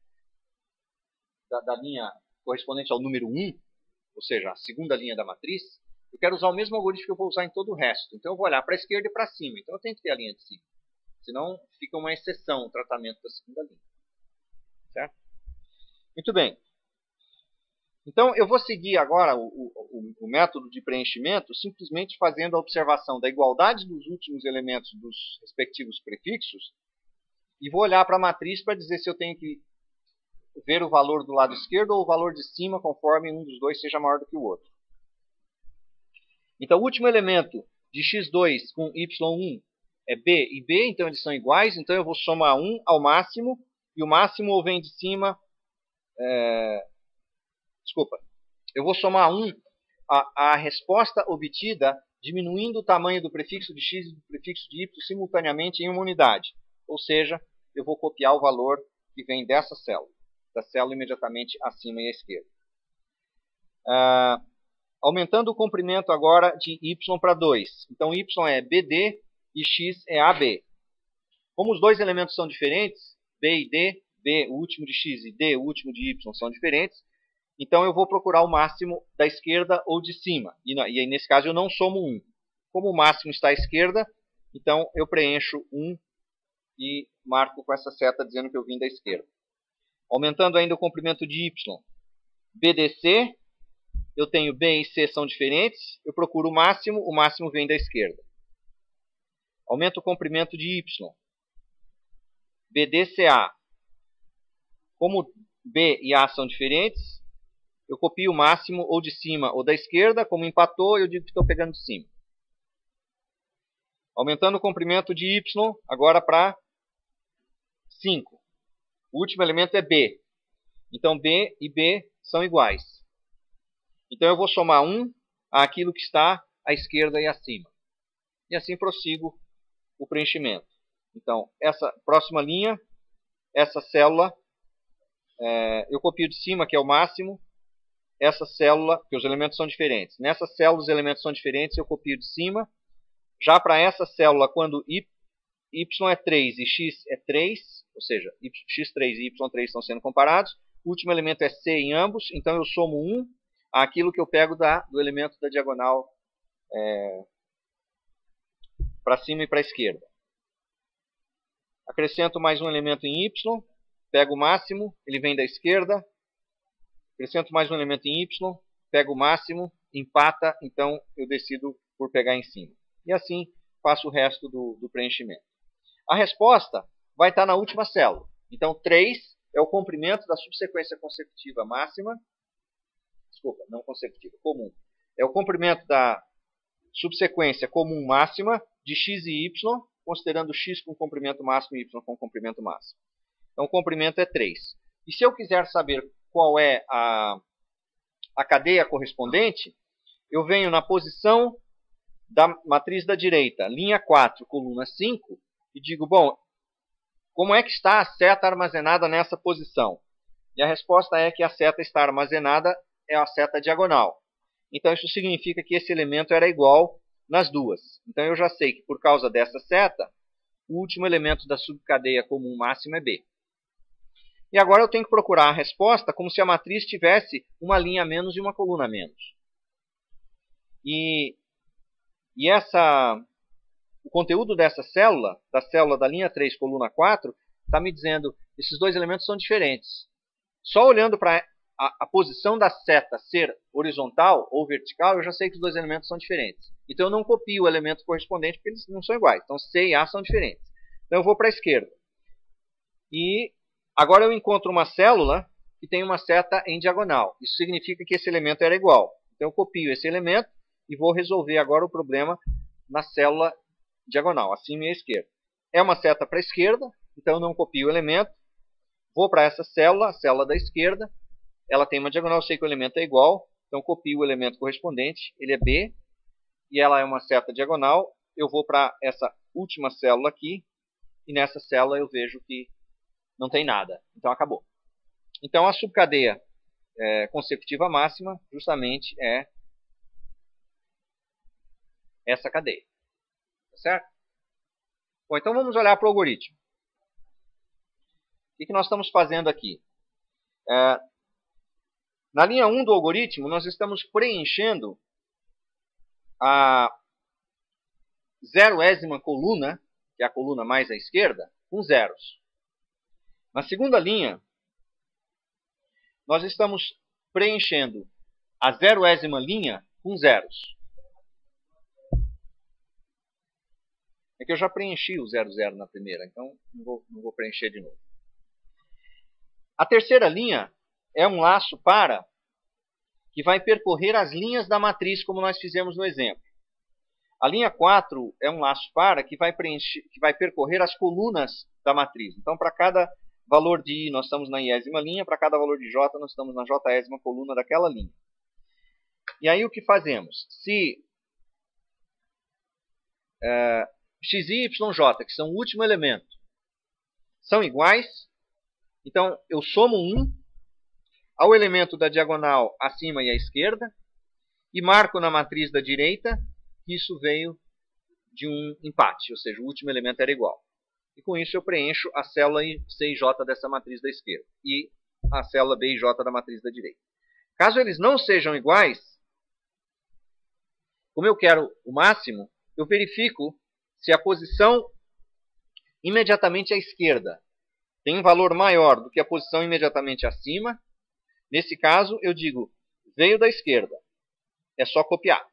da linha correspondente ao número 1, ou seja, a segunda linha da matriz, eu quero usar o mesmo algoritmo que eu vou usar em todo o resto. Então eu vou olhar para a esquerda e para cima. Então eu tenho que ter a linha de cima. Senão fica uma exceção o tratamento da segunda linha. Certo? Muito bem. Então eu vou seguir agora o método de preenchimento simplesmente fazendo a observação da igualdade dos últimos elementos dos respectivos prefixos e vou olhar para a matriz para dizer se eu tenho que ver o valor do lado esquerdo ou o valor de cima, conforme um dos dois seja maior do que o outro. Então, o último elemento de x2 com y1 é b e b, então eles são iguais. Então, eu vou somar 1 ao máximo, e o máximo ou vem de cima... eu vou somar 1 à resposta obtida diminuindo o tamanho do prefixo de x e do prefixo de y simultaneamente em uma unidade. Ou seja, eu vou copiar o valor que vem dessa célula, da célula imediatamente acima e à esquerda. Aumentando o comprimento agora de y para 2. Então, y é BD e x é AB. Como os dois elementos são diferentes, B e D, B, o último de x, e D, o último de y, são diferentes. Então eu vou procurar o máximo da esquerda ou de cima. E aí, nesse caso, eu não somo 1. Como o máximo está à esquerda, então eu preencho 1 e marco com essa seta dizendo que eu vim da esquerda. Aumentando ainda o comprimento de y, BDC, eu tenho B e C são diferentes, eu procuro o máximo vem da esquerda. Aumento o comprimento de y, BDCA. Como B e A são diferentes, eu copio o máximo ou de cima ou da esquerda. Como empatou, eu digo que estou pegando de cima. Aumentando o comprimento de y, agora para 5. O último elemento é B. Então, B e B são iguais. Então, eu vou somar 1 àquilo que está à esquerda e acima. E assim prossigo o preenchimento. Então, essa próxima linha, essa célula, eu copio de cima, que é o máximo. Essa célula, que os elementos são diferentes. Nessa célula, os elementos são diferentes, eu copio de cima. Já para essa célula, quando y é 3 e x é 3, ou seja, x3 e y3 estão sendo comparados, o último elemento é c em ambos, então eu somo 1 àquilo que eu pego do elemento da diagonal para cima e para a esquerda. Acrescento mais um elemento em y, pego o máximo, ele vem da esquerda. Acrescento mais um elemento em y, pego o máximo, empata, então eu decido por pegar em cima. E assim faço o resto do preenchimento. A resposta vai estar na última célula. Então, 3 é o comprimento da subsequência consecutiva máxima. Desculpa, não consecutiva, comum. É o comprimento da subsequência comum máxima de x e y, considerando x com comprimento máximo e y com comprimento máximo. Então, o comprimento é 3. E se eu quiser saber qual é a cadeia correspondente, eu venho na posição da matriz da direita, linha 4, coluna 5, e digo, bom, como é que está a seta armazenada nessa posição? E a resposta é que a seta está armazenada é a seta diagonal. Então isso significa que esse elemento era igual nas duas. Então eu já sei que por causa dessa seta, o último elemento da subcadeia comum máxima é B. E agora eu tenho que procurar a resposta como se a matriz tivesse uma linha a menos e uma coluna a menos. E o conteúdo dessa célula, da célula da linha 3, coluna 4, está me dizendo que esses dois elementos são diferentes. Só olhando para a posição da seta ser horizontal ou vertical, eu já sei que os dois elementos são diferentes. Então eu não copio o elemento correspondente porque eles não são iguais. Então C e A são diferentes. Então eu vou para a esquerda. E agora eu encontro uma célula que tem uma seta em diagonal. Isso significa que esse elemento era igual. Então eu copio esse elemento e vou resolver agora o problema na célula diagonal, acima e à esquerda. É uma seta para a esquerda, então eu não copio o elemento. Vou para essa célula, a célula da esquerda. Ela tem uma diagonal, eu sei que o elemento é igual. Então copio o elemento correspondente, ele é B. E ela é uma seta diagonal. Eu vou para essa última célula aqui. E nessa célula eu vejo que não tem nada. Então acabou. Então a subcadeia consecutiva máxima justamente é essa cadeia. Tá certo? Bom, então vamos olhar para o algoritmo. O que nós estamos fazendo aqui? Na linha 1 do algoritmo, nós estamos preenchendo a 0ª coluna, que é a coluna mais à esquerda, com zeros. Na segunda linha, nós estamos preenchendo a 0ª linha com zeros. É que eu já preenchi o 0, 0 na primeira, então não vou preencher de novo. A terceira linha é um laço para que vai percorrer as linhas da matriz, como nós fizemos no exemplo. A linha 4 é um laço para que vai percorrer as colunas da matriz. Então, para cada valor de I, nós estamos na i-ésima linha, para cada valor de J, nós estamos na j-ésima coluna daquela linha. E aí o que fazemos? Se x, y, j, que são o último elemento, são iguais, então eu somo 1 ao elemento da diagonal acima e à esquerda e marco na matriz da direita que isso veio de um empate, ou seja, o último elemento era igual. E com isso eu preencho a célula C e J dessa matriz da esquerda e a célula B e J da matriz da direita. Caso eles não sejam iguais, como eu quero o máximo, eu verifico se a posição imediatamente à esquerda tem um valor maior do que a posição imediatamente acima. Nesse caso, eu digo, veio da esquerda. É só copiar.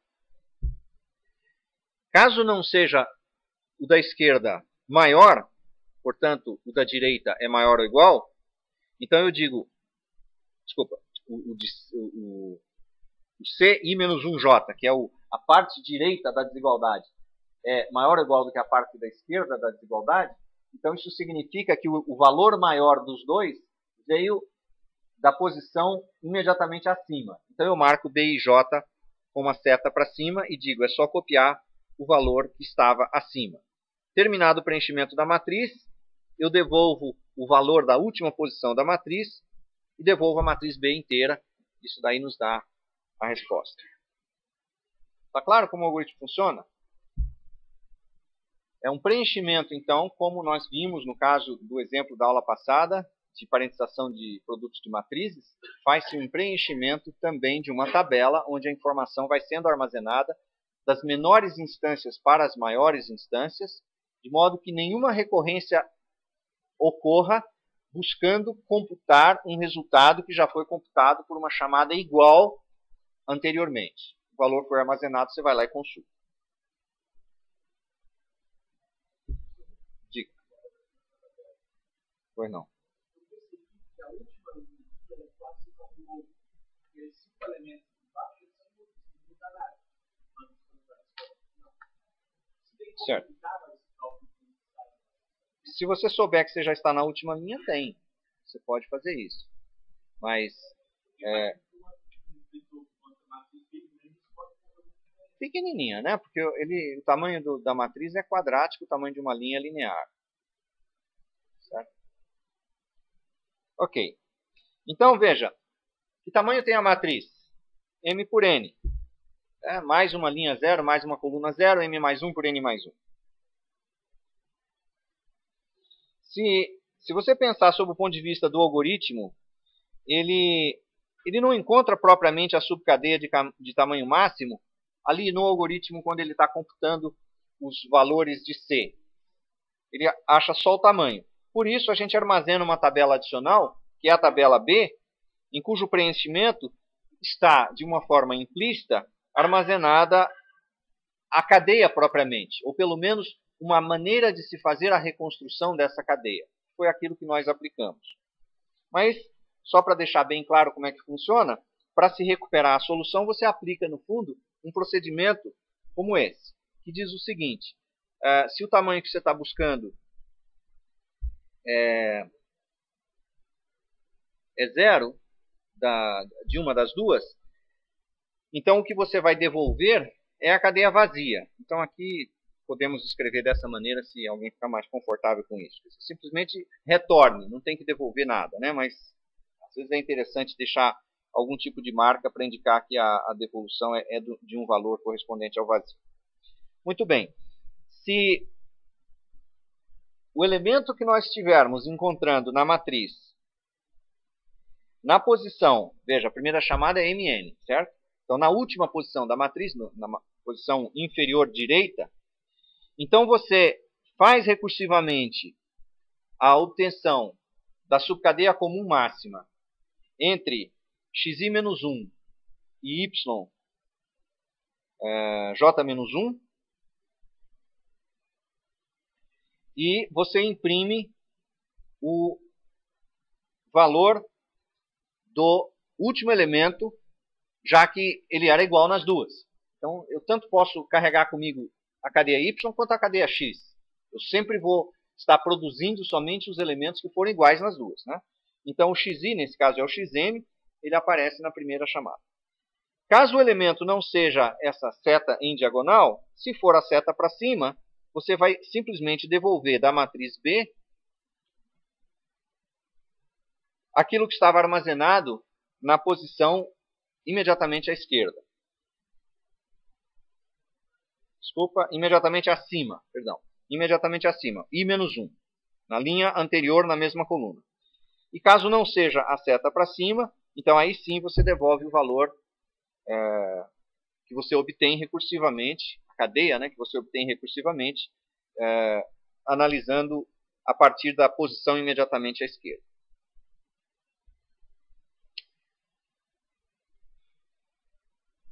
Caso não seja o da esquerda maior, portanto, o da direita é maior ou igual, então eu digo, desculpa, o CI menos 1J, que é a parte direita da desigualdade, é maior ou igual do que a parte da esquerda da desigualdade, então isso significa que o valor maior dos dois veio da posição imediatamente acima. Então eu marco B e J com uma seta para cima e digo, é só copiar o valor que estava acima. Terminado o preenchimento da matriz, eu devolvo o valor da última posição da matriz e devolvo a matriz B inteira. Isso daí nos dá a resposta. Está claro como o algoritmo funciona? É um preenchimento, então, como nós vimos no caso do exemplo da aula passada, de parentização de produtos de matrizes, faz-se um preenchimento também de uma tabela, onde a informação vai sendo armazenada das menores instâncias para as maiores instâncias, de modo que nenhuma recorrência ocorra buscando computar um resultado que já foi computado por uma chamada igual anteriormente. O valor foi armazenado, você vai lá e consulta. Dica. Pois não. Certo. Se você souber que você já está na última linha, tem. Você pode fazer isso. Mas pequenininha, né? Porque o tamanho da matriz é quadrático, o tamanho de uma linha é linear. Certo? Ok. Então, veja. Que tamanho tem a matriz? M por N. Mais uma linha zero, mais uma coluna zero, M mais 1 por N mais 1. Se você pensar sob o ponto de vista do algoritmo, ele não encontra propriamente a subcadeia de tamanho máximo ali no algoritmo quando ele está computando os valores de C. Ele acha só o tamanho. Por isso, a gente armazena uma tabela adicional, que é a tabela B, em cujo preenchimento está, de uma forma implícita, armazenada a cadeia propriamente, ou pelo menos uma maneira de se fazer a reconstrução dessa cadeia. Foi aquilo que nós aplicamos. Mas, só para deixar bem claro como é que funciona, para se recuperar a solução, você aplica, no fundo, um procedimento como esse, que diz o seguinte: se o tamanho que você está buscando é zero, de uma das duas, então o que você vai devolver é a cadeia vazia. Então aqui podemos escrever dessa maneira se alguém ficar mais confortável com isso. Você simplesmente retorne, não tem que devolver nada, né? Mas às vezes é interessante deixar algum tipo de marca para indicar que a devolução é de um valor correspondente ao vazio. Muito bem. Se o elemento que nós estivermos encontrando na matriz, na posição, veja, a primeira chamada é MN, certo? Então, na última posição da matriz, na posição inferior direita, então você faz recursivamente a obtenção da subcadeia comum máxima entre xi menos 1 e y j menos 1, e você imprime o valor do último elemento, já que ele era igual nas duas. Então, eu tanto posso carregar comigo a cadeia y quanto a cadeia x. Eu sempre vou estar produzindo somente os elementos que forem iguais nas duas, né? Então, o xi, nesse caso é o xm, ele aparece na primeira chamada. Caso o elemento não seja essa seta em diagonal, se for a seta para cima, você vai simplesmente devolver da matriz B aquilo que estava armazenado na posição imediatamente à esquerda. Desculpa, imediatamente acima, perdão. Imediatamente acima, I menos 1. na linha anterior na mesma coluna. E caso não seja a seta para cima, então aí sim você devolve o valor que você obtém recursivamente, a cadeia, né, que você obtém recursivamente, analisando a partir da posição imediatamente à esquerda.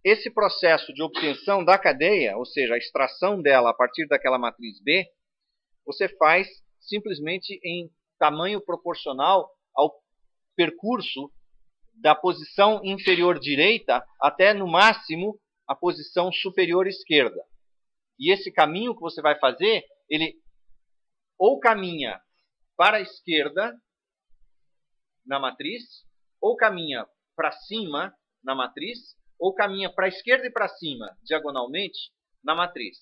Esse processo de obtenção da cadeia, ou seja, a extração dela a partir daquela matriz B, você faz simplesmente em tamanho proporcional ao percurso da posição inferior direita até, no máximo, a posição superior esquerda. E esse caminho que você vai fazer, ele ou caminha para a esquerda na matriz, ou caminha para cima na matriz, ou caminha para a esquerda e para cima, diagonalmente, na matriz.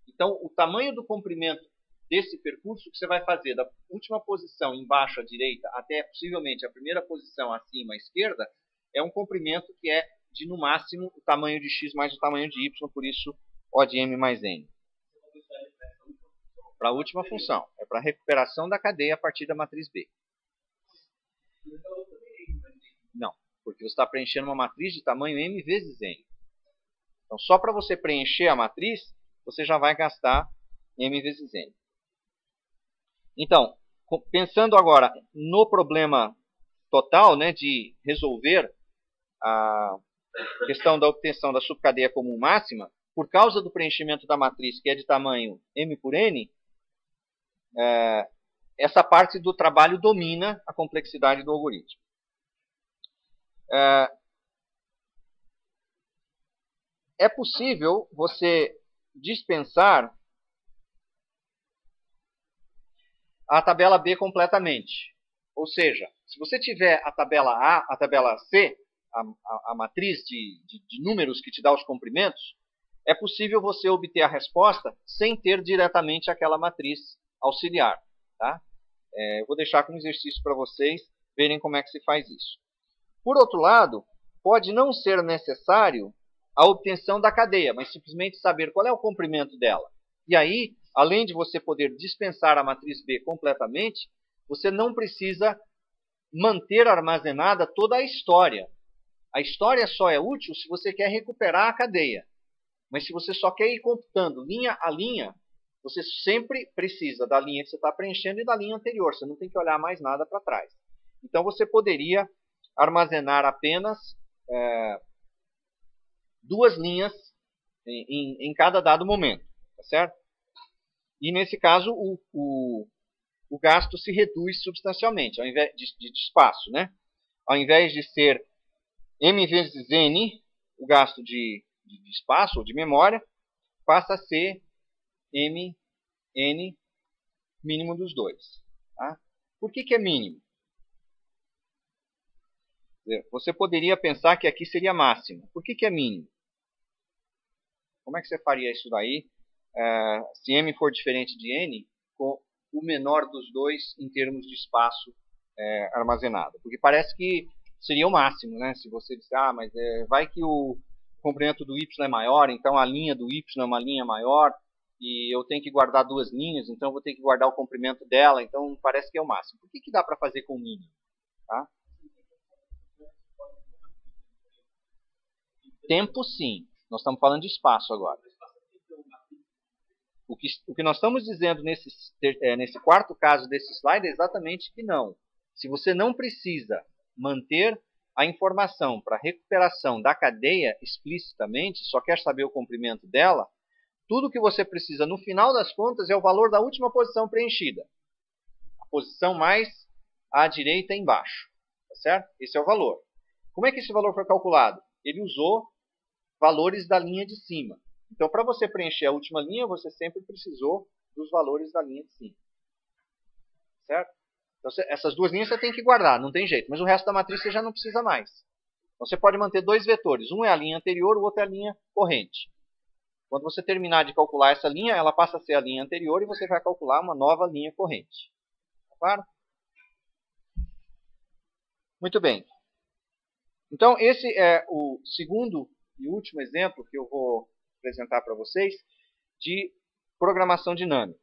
Então, o tamanho do comprimento desse percurso que você vai fazer da última posição embaixo à direita até possivelmente a primeira posição acima à esquerda, é um comprimento que é de, no máximo, o tamanho de x mais o tamanho de y, por isso O de m mais n. Para a última função, é para a recuperação da cadeia a partir da matriz B. Não, porque você está preenchendo uma matriz de tamanho m vezes n. Então, só para você preencher a matriz, você já vai gastar m vezes n. Então, pensando agora no problema total, né, de resolver a questão da obtenção da subcadeia comum máxima, por causa do preenchimento da matriz, que é de tamanho m por n, essa parte do trabalho domina a complexidade do algoritmo. É possível você dispensar a tabela B completamente. Ou seja, se você tiver a tabela A, a tabela C, a matriz de números que te dá os comprimentos, é possível você obter a resposta sem ter diretamente aquela matriz auxiliar. Tá? Eu vou deixar como exercício para vocês verem como é que se faz isso. Por outro lado, pode não ser necessário a obtenção da cadeia, mas simplesmente saber qual é o comprimento dela. E aí, além de você poder dispensar a matriz B completamente, você não precisa manter armazenada toda a história. A história só é útil se você quer recuperar a cadeia. Mas se você só quer ir computando linha a linha, você sempre precisa da linha que você está preenchendo e da linha anterior. Você não tem que olhar mais nada para trás. Então você poderia armazenar apenas duas linhas em cada dado momento. Tá certo? E nesse caso o gasto se reduz substancialmente, ao invés de espaço, né? Ao invés de ser m vezes n, o gasto de espaço ou de memória, passa a ser m, n, mínimo dos dois. Tá? Por que é mínimo? Você poderia pensar que aqui seria máximo. Por que é mínimo? Como é que você faria isso daí? Se m for diferente de n, com o menor dos dois em termos de espaço armazenado. Porque parece que seria o máximo, né? Se você disser, mas vai que o comprimento do y é maior, então a linha do y é uma linha maior, e eu tenho que guardar duas linhas, então eu vou ter que guardar o comprimento dela, então parece que é o máximo. Por que dá para fazer com o mínimo? Tá? Tempo, sim. Nós estamos falando de espaço agora. O que nós estamos dizendo nesse quarto caso desse slide é exatamente que não. Se você não precisa manter a informação para recuperação da cadeia explicitamente, só quer saber o comprimento dela, tudo que você precisa no final das contas é o valor da última posição preenchida. A posição mais à direita embaixo. Tá certo? Esse é o valor. Como é que esse valor foi calculado? Ele usou valores da linha de cima. Então, para você preencher a última linha, você sempre precisou dos valores da linha de cima. Certo? Então, essas duas linhas você tem que guardar, não tem jeito. Mas o resto da matriz você já não precisa mais. Então, você pode manter dois vetores. Um é a linha anterior, o outro é a linha corrente. Quando você terminar de calcular essa linha, ela passa a ser a linha anterior e você vai calcular uma nova linha corrente. Tá claro? Muito bem. Então, esse é o segundo e último exemplo que eu vou apresentar para vocês de programação dinâmica.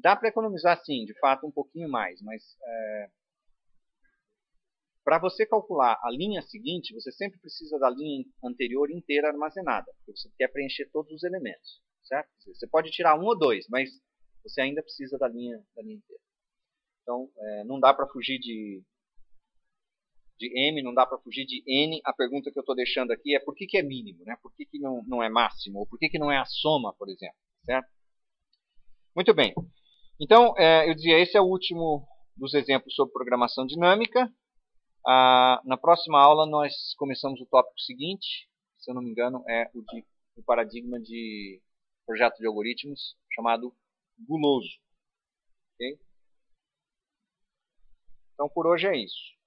dá para economizar sim, de fato, um pouquinho mais, mas para você calcular a linha seguinte, você sempre precisa da linha anterior inteira armazenada, porque você quer preencher todos os elementos, certo? Você pode tirar um ou dois, mas você ainda precisa da linha inteira. Então, não dá para fugir de M, não dá para fugir de N. A pergunta que eu estou deixando aqui é por que é mínimo, né? Por que não é máximo? Ou por que não é a soma, por exemplo, certo? Muito bem. Então, eu dizia, esse é o último dos exemplos sobre programação dinâmica. Na próxima aula, nós começamos o tópico seguinte, se eu não me engano, é o paradigma de projeto de algoritmos, chamado guloso. Okay? Então, por hoje é isso.